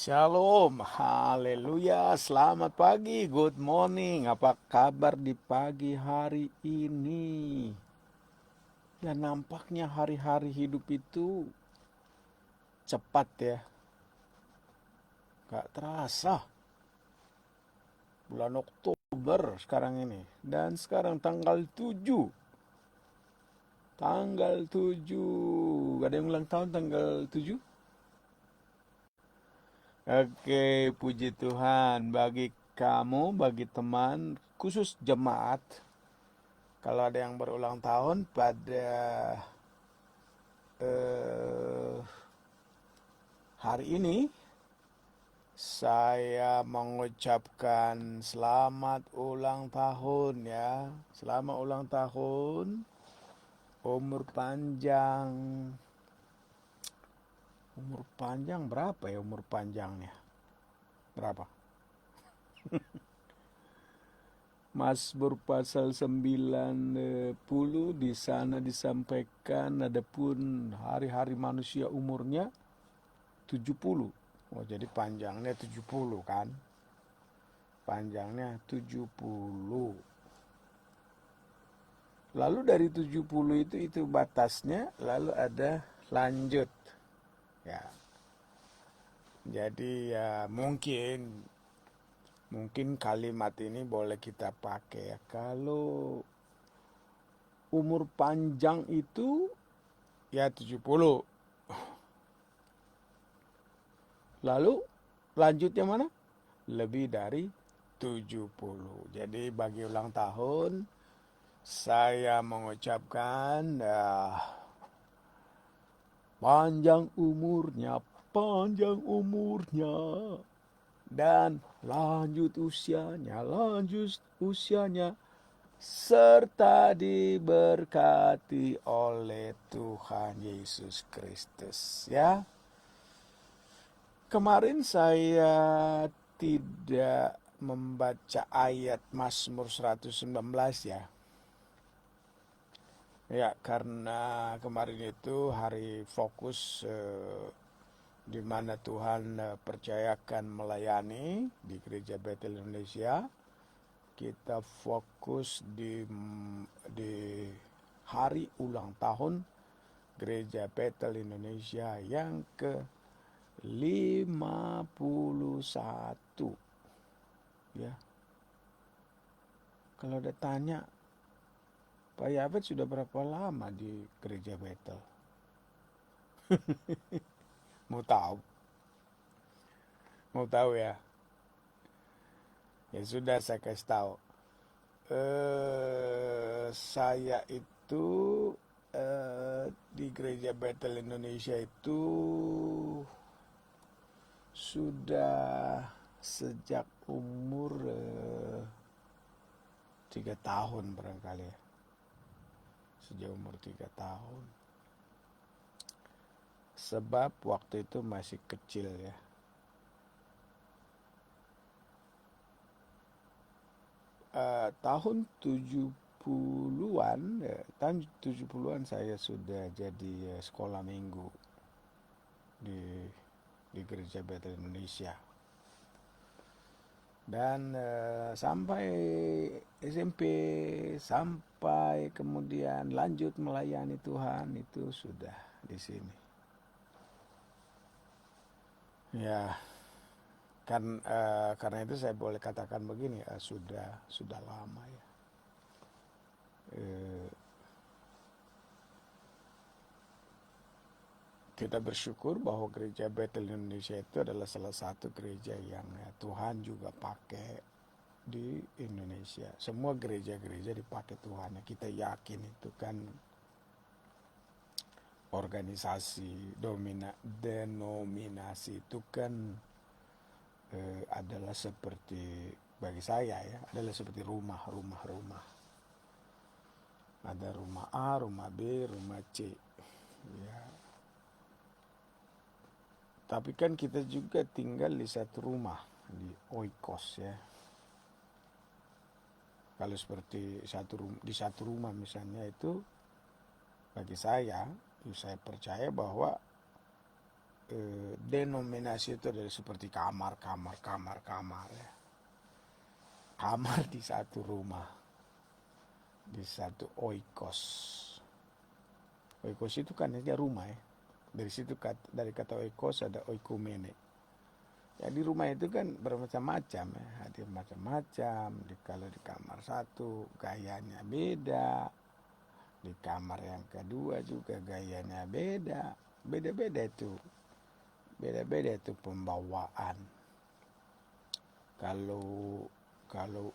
Shalom, haleluya, selamat pagi, good morning. Apa kabar di pagi hari ini? Ya nampaknya hari-hari hidup itu cepat ya, gak terasa. Bulan Oktober sekarang ini. Dan sekarang tanggal 7. Tanggal 7. Ada yang ulang tahun tanggal 7? Oke, puji Tuhan. Bagi kamu, bagi teman, khusus jemaat, kalau ada yang berulang tahun pada eh, hari ini, saya mengucapkan selamat ulang tahun ya. Selamat ulang tahun, umur panjang. Umur panjang berapa ya umur panjangnya? Berapa? Mazmur pasal 90 di sana disampaikan adapun hari-hari manusia umurnya 70. Oh, jadi panjangnya 70 kan? Panjangnya 70. Lalu dari 70 itu batasnya, lalu ada lanjut. Ya. Jadi ya mungkin kalimat ini boleh kita pakai ya. Kalau umur panjang itu ya 70. Lalu lanjutnya mana? Lebih dari 70. Jadi bagi ulang tahun saya mengucapkan panjang umurnya, dan lanjut usianya, serta diberkati oleh Tuhan Yesus Kristus. Ya, kemarin saya tidak membaca ayat Mazmur 119 ya. Ya, karena kemarin itu hari fokus di mana Tuhan percayakan melayani di Gereja Betel Indonesia. Kita fokus di hari ulang tahun Gereja Betel Indonesia yang ke-51. Ya. Kalau ada tanya, Pak Yabet sudah berapa lama di Gereja Betel? Mau tahu? Mau tahu ya? Ya sudah, saya kasih tahu. Saya itu di Gereja Betel Indonesia itu sudah sejak umur 3 tahun barangkali ya. Sejak umur 3 tahun. Sebab waktu itu masih kecil ya. Tahun 70-an, tahun 70-an saya sudah jadi sekolah minggu di Gereja Betel Indonesia. Dan sampai SMP, sampai kemudian lanjut melayani Tuhan, itu sudah di sini. Ya, kan karena itu saya boleh katakan begini, sudah lama ya. Kita bersyukur bahwa Gereja Betel Indonesia itu adalah salah satu gereja yang Tuhan juga pakai di Indonesia. Semua gereja-gereja dipakai Tuhan. Kita yakin itu kan organisasi denominasi itu kan adalah seperti, bagi saya ya, adalah seperti rumah. Ada rumah A, rumah B, rumah C. Ya. Tapi kan kita juga tinggal di satu rumah, di oikos ya. Kalau seperti di satu rumah misalnya itu, bagi saya percaya bahwa denominasi itu adalah seperti kamar ya. Kamar di satu rumah, di satu oikos. Oikos itu kan aja rumah ya. Dari situ dari kata oikos ada oikumene. Ya di rumah itu kan bermacam-macam ya, hadir macam-macam. Kalau di kamar satu gayanya beda, di kamar yang kedua juga gayanya beda, beda-beda itu pembawaan. Kalau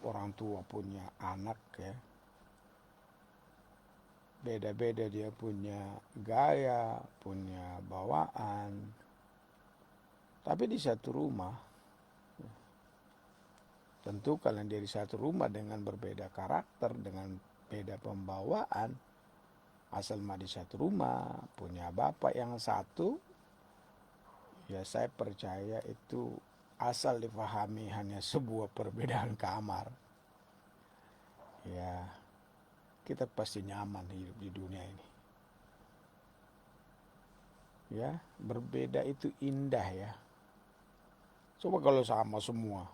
orang tua punya anak ya, beda-beda dia punya gaya, punya bawaan. Tapi di satu rumah, tentu kalian dari satu rumah dengan berbeda karakter, dengan beda pembawaan, asal mah di satu rumah, punya bapak yang satu, ya saya percaya itu asal dipahami hanya sebuah perbedaan kamar. Ya, kita pasti nyaman hidup di dunia ini. Ya, berbeda itu indah ya. Coba kalau sama semua,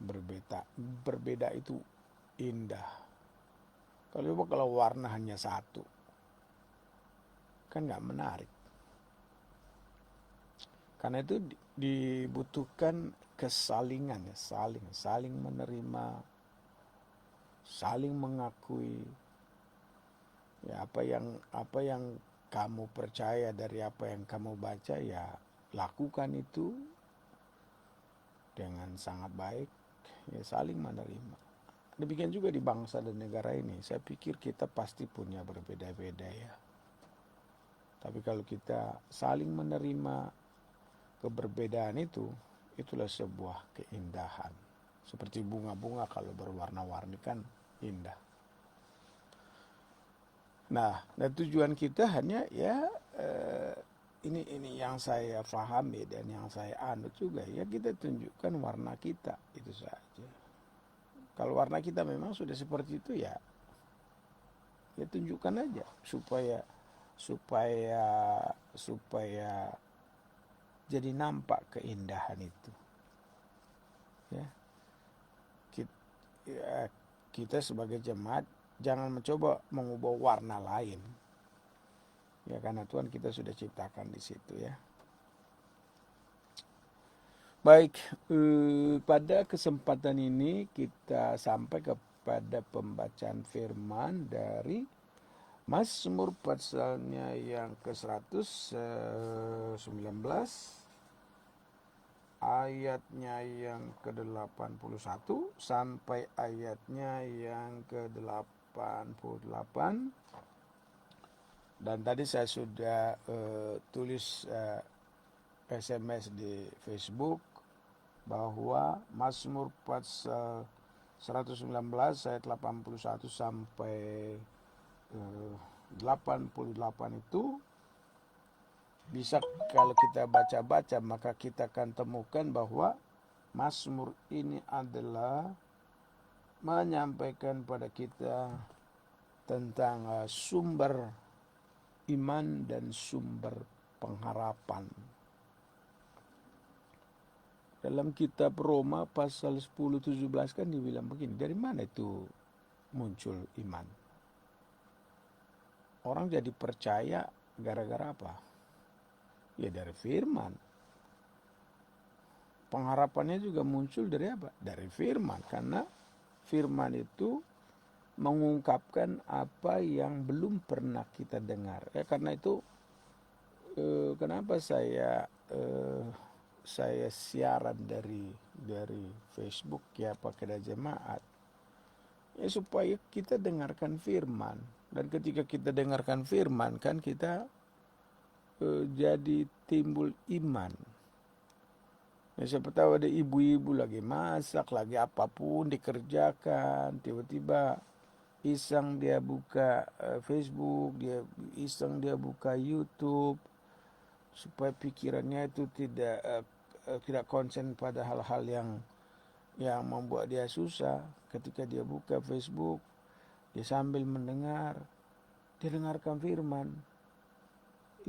berbeda itu indah. Kalau warna hanya satu, kan nggak menarik. Karena itu dibutuhkan kesalingan ya, saling menerima, saling mengakui. Ya apa yang kamu percaya dari apa yang kamu baca, ya lakukan itu dengan sangat baik, ya saling menerima. Demikian juga di bangsa dan negara ini, saya pikir kita pasti punya berbeda-beda ya. Tapi kalau kita saling menerima keberbedaan itu, itulah sebuah keindahan. Seperti bunga-bunga kalau berwarna-warni kan indah. Nah, dan tujuan kita hanya ya ini yang saya pahami dan yang saya anut juga, ya kita tunjukkan warna kita, itu saja. Kalau warna kita memang sudah seperti itu ya tunjukkan aja supaya jadi nampak keindahan itu. Ya. Kita sebagai jemaat jangan mencoba mengubah warna lain. Ya karena Tuhan kita sudah ciptakan di situ ya. Baik, pada kesempatan ini kita sampai kepada pembacaan firman dari Mazmur pasalnya yang ke-119, ayatnya yang ke-81 sampai ayatnya yang ke-88. Dan tadi saya sudah tulis SMS di Facebook bahwa Mazmur pasal 119 ayat 81 sampai 88 itu bisa kalau kita baca-baca maka kita akan temukan bahwa Mazmur ini adalah menyampaikan pada kita tentang sumber iman dan sumber pengharapan. Dalam kitab Roma pasal 10-17 kan dibilang begini, dari mana itu muncul iman? Orang jadi percaya gara-gara apa? Ya dari firman. Pengharapannya juga muncul dari apa? Dari firman. Karena firman itu mengungkapkan apa yang belum pernah kita dengar. Ya karena itu kenapa saya siaran dari Facebook ya pakai jemaat. Ya supaya kita dengarkan firman. Dan ketika kita dengarkan firman kan kita jadi timbul iman. Ya, siapa tahu ada ibu-ibu lagi masak, lagi apapun dikerjakan, tiba-tiba iseng dia buka Facebook, dia iseng dia buka YouTube, supaya pikirannya itu tidak konsen pada hal-hal yang membuat dia susah. Ketika dia buka Facebook, dia sambil mendengar, dia dengarkan firman,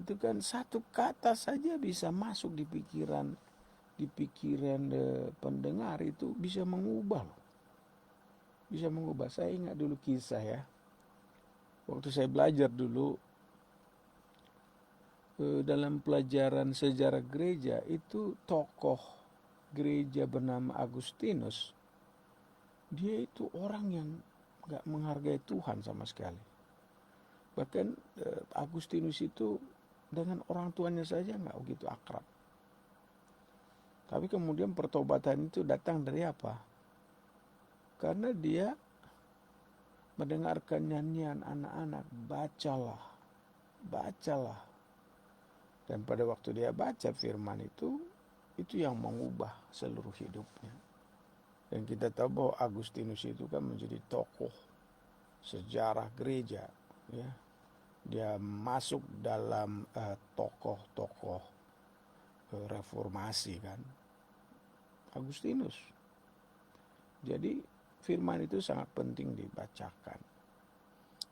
Itu kan satu kata saja bisa masuk di pikiran pendengar, itu bisa mengubah loh. Bisa mengubah. Saya ingat dulu kisah ya. Waktu saya belajar dulu dalam pelajaran sejarah gereja, itu tokoh gereja bernama Agustinus. Dia itu orang yang gak menghargai Tuhan sama sekali. Bahkan Agustinus itu dengan orang tuanya saja gak begitu akrab. Tapi kemudian pertobatan itu datang dari apa? Karena dia mendengarkan nyanyian anak-anak, bacalah. Dan pada waktu dia baca firman itu yang mengubah seluruh hidupnya. Dan kita tahu bahwa Agustinus itu kan menjadi tokoh sejarah gereja, ya. Dia masuk dalam tokoh-tokoh reformasi kan, Agustinus. Jadi firman itu sangat penting dibacakan.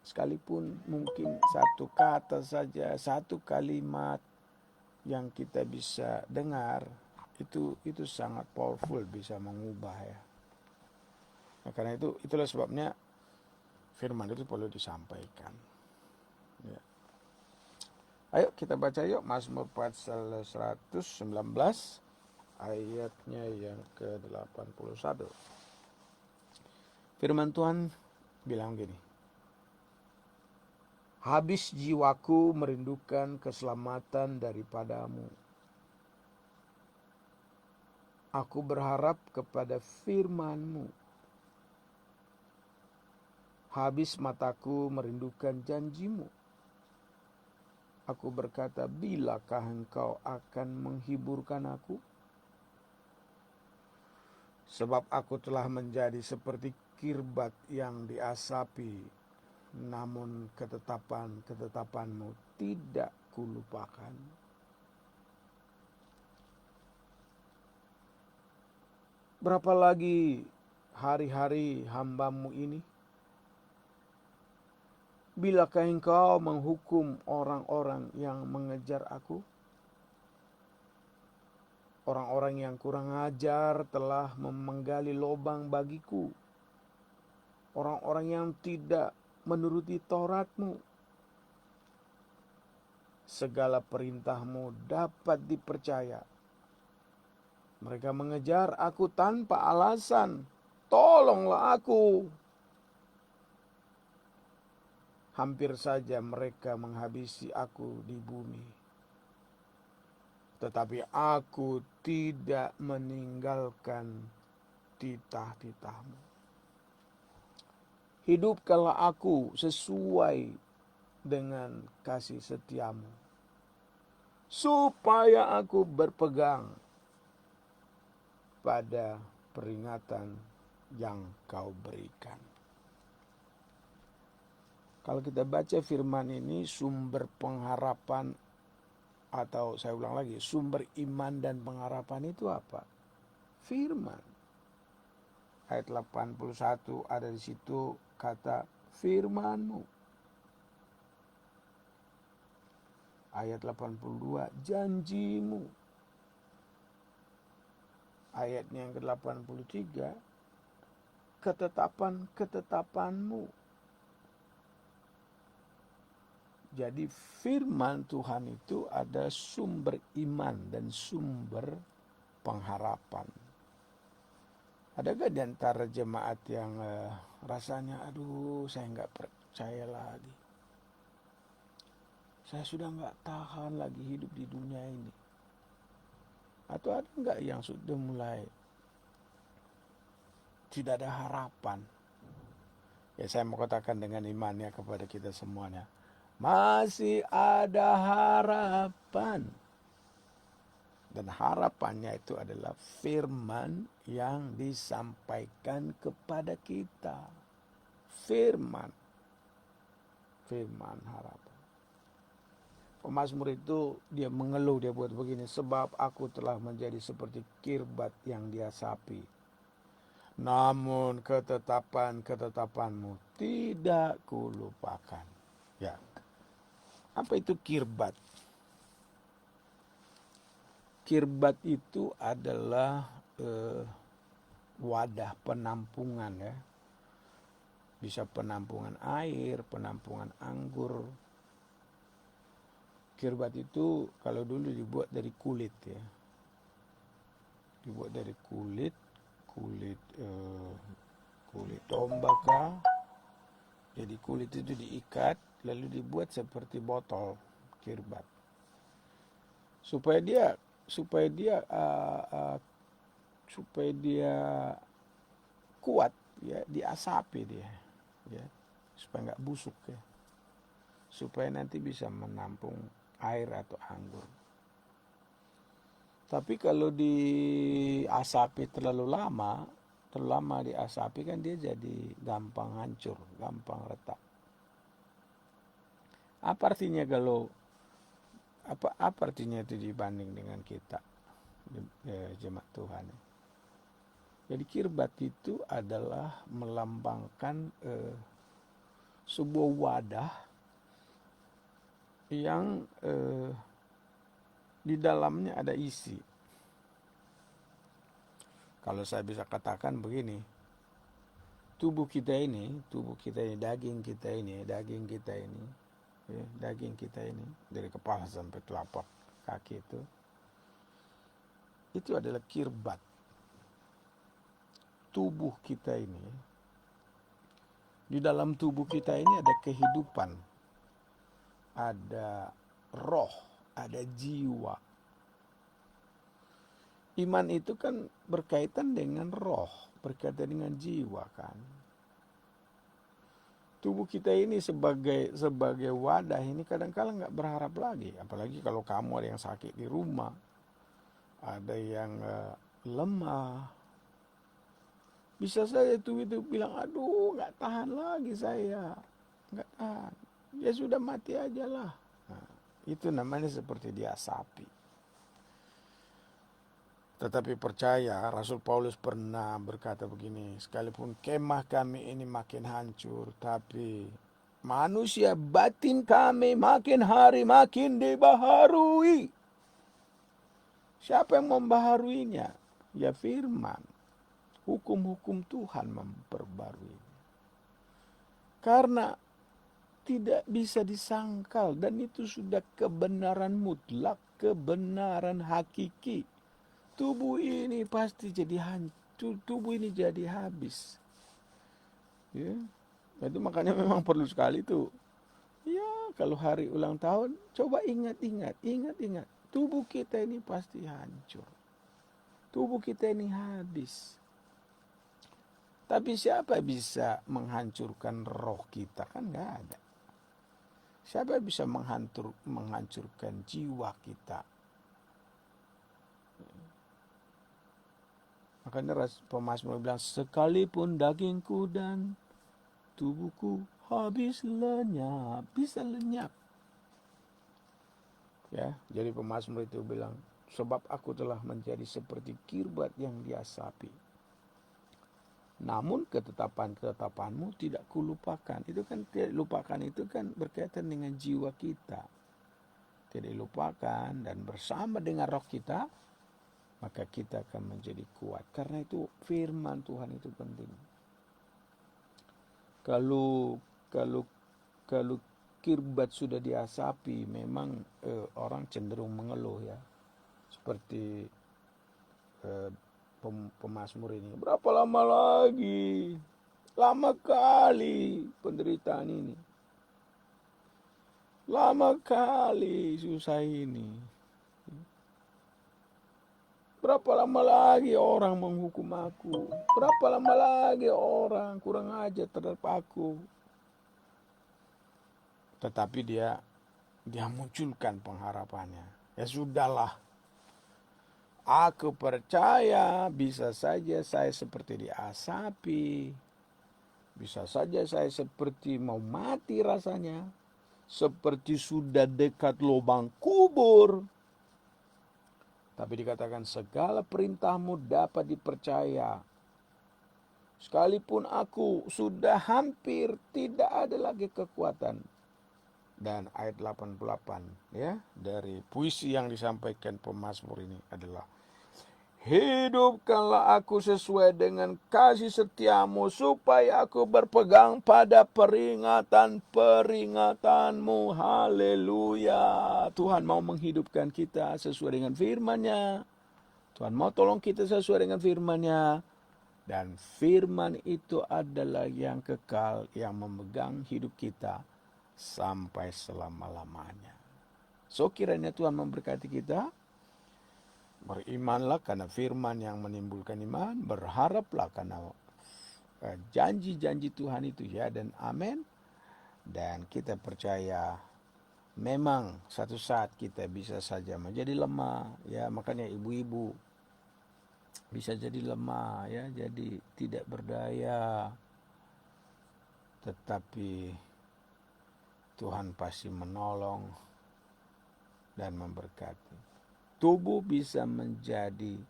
Sekalipun mungkin satu kata saja, satu kalimat yang kita bisa dengar, itu sangat powerful, bisa mengubah ya. Nah, karena itulah sebabnya firman itu perlu disampaikan. Ya. Ayo kita baca yuk Mazmur pasal 119 ayatnya yang ke-81. Firman Tuhan bilang gini. Habis jiwaku merindukan keselamatan daripadamu. Aku berharap kepada firman-Mu. Habis mataku merindukan janji-Mu. Aku berkata, bilakah Engkau akan menghiburkan aku? Sebab aku telah menjadi seperti kirbat yang diasapi, namun ketetapan-ketetapan-Mu tidak kulupakan. Berapa lagi hari-hari hamba-Mu ini? Bilakah Engkau menghukum orang-orang yang mengejar aku? Orang-orang yang kurang ajar telah menggali lubang bagiku. Orang-orang yang tidak menuruti Taurat-Mu. Segala perintah-Mu dapat dipercaya. Mereka mengejar aku tanpa alasan. Tolonglah aku. Hampir saja mereka menghabisi aku di bumi. Tetapi aku tidak meninggalkan titah-titah-Mu. Hidupkanlah aku sesuai dengan kasih setia-Mu, supaya aku berpegang pada peringatan yang Kau berikan. Kalau kita baca firman ini, sumber pengharapan, atau saya ulang lagi, sumber iman dan pengharapan itu apa? Firman. Ayat 81 ada di situ kata firman-Mu. Ayat 82 janji-Mu. Ayatnya yang ke-83 ketetapan-ketetapan-Mu. Jadi firman Tuhan itu ada sumber iman dan sumber pengharapan. Adakah di antara jemaat yang rasanya aduh saya nggak percaya lagi. Saya sudah nggak tahan lagi hidup di dunia ini. Atau ada nggak yang sudah mulai tidak ada harapan? Ya saya mau katakan dengan imannya kepada kita semuanya. Masih ada harapan. Dan harapannya itu adalah firman yang disampaikan kepada kita. Firman harapan. Pemazmur itu dia mengeluh, dia buat begini. Sebab aku telah menjadi seperti kirbat yang diasapi. Namun ketetapan-ketetapan-Mu tidak kulupakan. Ya. Apa itu kirbat? Kirbat itu adalah wadah penampungan ya. Bisa penampungan air, penampungan anggur. Kirbat itu kalau dulu dibuat dari kulit ya. Dibuat dari kulit tombak kah. Jadi kulit itu diikat lalu dibuat seperti botol kirbat. Supaya dia kuat ya, diasapi dia ya, supaya nggak busuk ya, supaya nanti bisa menampung air atau anggur. Tapi kalau diasapi terlalu lama diasapi kan dia jadi gampang hancur, gampang retak. Apa artinya itu dibanding dengan kita jemaat Tuhan? Jadi kirbat itu adalah melambangkan sebuah wadah yang di dalamnya ada isi. Kalau saya bisa katakan begini, tubuh kita ini, daging kita ini dari kepala sampai telapak kaki itu adalah kirbat. Tubuh kita ini, di dalam tubuh kita ini ada kehidupan, ada roh, ada jiwa. Iman itu kan berkaitan dengan roh, berkaitan dengan jiwa kan. Tubuh kita ini sebagai wadah ini kadang-kadang nggak berharap lagi. Apalagi kalau kamu ada yang sakit di rumah, ada yang lemah. Bisa saja itu bilang, aduh nggak tahan lagi saya, nggak tahan. Ya sudah mati aja lah. Nah, itu namanya seperti diasapi. Tetapi percaya, Rasul Paulus pernah berkata begini, sekalipun kemah kami ini makin hancur, tapi manusia batin kami makin hari makin dibaharui. Siapa yang membaharuinya? Ya firman. Hukum-hukum Tuhan memperbarui. Karena tidak bisa disangkal dan itu sudah kebenaran mutlak, kebenaran hakiki. Tubuh ini pasti jadi hancur, tubuh ini jadi habis. Ya, itu makanya memang perlu sekali tuh. Ya, kalau hari ulang tahun, coba ingat. Tubuh kita ini pasti hancur. Tubuh kita ini habis. Tapi siapa bisa menghancurkan roh kita? Kan nggak ada. Siapa bisa menghancurkan jiwa kita? Makanya pemazmur bilang, sekalipun dagingku dan tubuhku habis lenyap, bisa lenyap. Ya, jadi pemazmur itu bilang, sebab aku telah menjadi seperti kirbat yang diasapi. Namun ketetapan-ketetapanmu tidak kulupakan. Itu kan tidak lupakan, itu kan berkaitan dengan jiwa kita. Tidak lupakan dan bersama dengan roh kita, maka kita akan menjadi kuat. Karena itu firman Tuhan itu penting. Kalau kirbat sudah diasapi, memang orang cenderung mengeluh ya. Seperti pemazmur ini, berapa lama lagi? Lama kali penderitaan ini. Lama kali susah ini. Berapa lama lagi orang menghukum aku? Berapa lama lagi orang kurang ajar terhadap aku? Tetapi dia munculkan pengharapannya. Ya sudahlah. Aku percaya bisa saja saya seperti diasapi. Bisa saja saya seperti mau mati rasanya. Seperti sudah dekat lubang kubur. Tapi dikatakan segala perintahmu dapat dipercaya. Sekalipun aku sudah hampir tidak ada lagi kekuatan. dan ayat 88 ya dari puisi yang disampaikan pemazmur ini adalah, hidupkanlah aku sesuai dengan kasih setiamu, supaya aku berpegang pada peringatan-peringatanmu. Haleluya. Tuhan mau menghidupkan kita sesuai dengan firman-Nya. Tuhan mau tolong kita sesuai dengan firman-Nya. Dan firman itu adalah yang kekal, yang memegang hidup kita sampai selama-lamanya. So kiranya Tuhan memberkati kita. Berimanlah karena firman yang menimbulkan iman. Berharaplah karena janji-janji Tuhan itu ya dan amin. Dan kita percaya memang satu saat kita bisa saja menjadi lemah. Ya, makanya ibu-ibu bisa jadi lemah ya, jadi tidak berdaya. Tetapi Tuhan pasti menolong dan memberkati. Tubuh bisa menjadi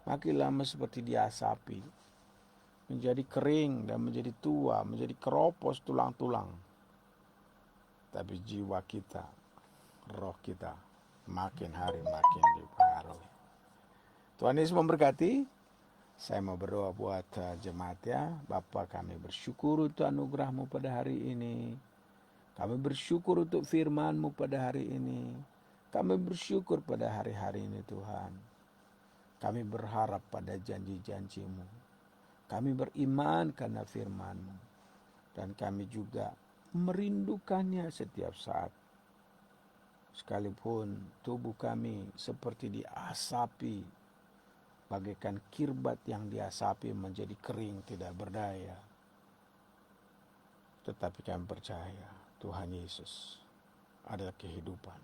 makin lama seperti diasapi, menjadi kering dan menjadi tua, menjadi keropos tulang-tulang. Tapi jiwa kita, roh kita makin hari makin dipengaruhi. Tuhan Yesus memberkati. Saya mau berdoa buat jemaat ya. Bapa, kami bersyukur untuk anugerah-Mu pada hari ini. Kami bersyukur untuk firman-Mu pada hari ini. Kami bersyukur pada hari-hari ini Tuhan. Kami berharap pada janji-janji-Mu. Kami beriman karena firman-Mu. Dan kami juga merindukannya setiap saat. Sekalipun tubuh kami seperti diasapi, bagaikan kirbat yang diasapi menjadi kering tidak berdaya. Tetapi kami percaya Tuhan Yesus adalah kehidupan.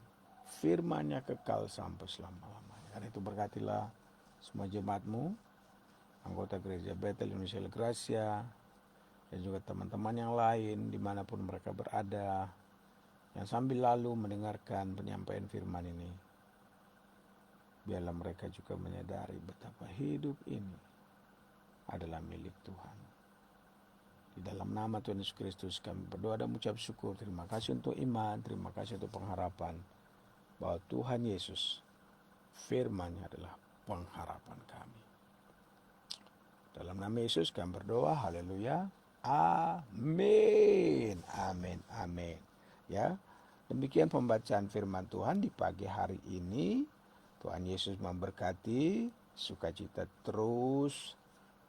Firman-Nya kekal sampai selama-lamanya. Karena itu berkatilah semua jemaat-Mu, anggota gereja Bethel Indonesia Gracia, dan juga teman-teman yang lain dimanapun mereka berada, yang sambil lalu mendengarkan penyampaian firman ini. Biarlah mereka juga menyadari betapa hidup ini adalah milik Tuhan. Di dalam nama Tuhan Yesus Kristus kami berdoa dan mengucap syukur. Terima kasih untuk iman, terima kasih untuk pengharapan bahwa Tuhan Yesus firman-Nya adalah pengharapan kami. Dalam nama Yesus kami berdoa, haleluya, amin, amin, amin. Ya, demikian pembacaan firman Tuhan di pagi hari ini. Tuhan Yesus memberkati, sukacita terus,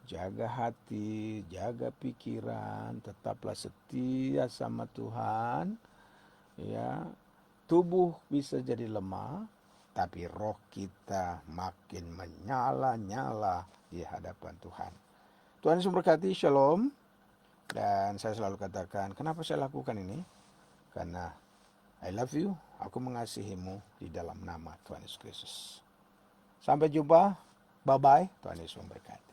jaga hati, jaga pikiran, tetaplah setia sama Tuhan. Ya, tubuh bisa jadi lemah, tapi roh kita makin menyala-nyala di hadapan Tuhan. Tuhan Yesus memberkati, shalom. Dan saya selalu katakan, kenapa saya lakukan ini? Karena I love you, aku mengasihimu di dalam nama Tuhan Yesus Kristus. Sampai jumpa, bye-bye, Tuhan Yesus memberkati.